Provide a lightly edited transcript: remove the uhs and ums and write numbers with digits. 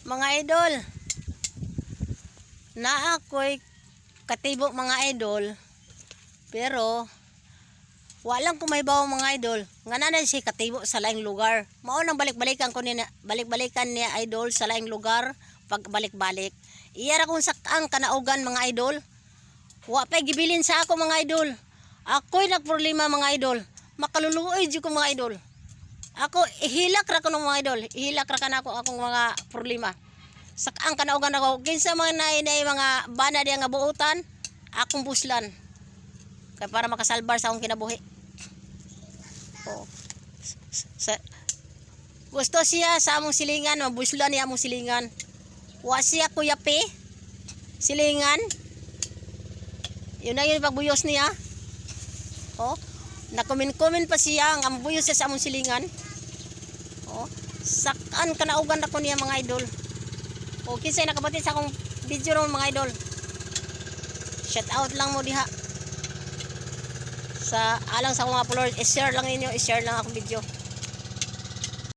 Mga idol, na ako'y katibo mga idol, pero walang kumaybaw mga idol. Nga na si katibo sa laing lugar. Mao nang balik-balikan ko niya idol sa laing lugar pag balik-balik. Iyara kung sakang kanaugan mga idol. Wa pay gibilin sa ako mga idol. Ako'y nagproblema mga idol. Makaluluoy jud ko mga idol. Ako ihilak ra ko ng mga idol. Ihilak ra kanako akong mga problema. Sakang kanaugan ako. Kinsa mga nainay mga bana diya nga buutan, akong buslan. Kaya para makasalbar sa akong kinabuhi. Oh. Gusto siya sa among silingan, mabuslan niya among silingan. Wa siya kuyapi. Silingan. Yun na yun pagbuyos niya. Oh. Nakumin-kumin pa siya ang buyos siya sa among silingan. Oh. Sakan kanaugan ako niya mga idol. O kinsay nakabati sa akong video ron mga idol. Shout out lang mo diha. Sa alang sa akong mga followers, i-share lang ninyo, i-share lang akong video.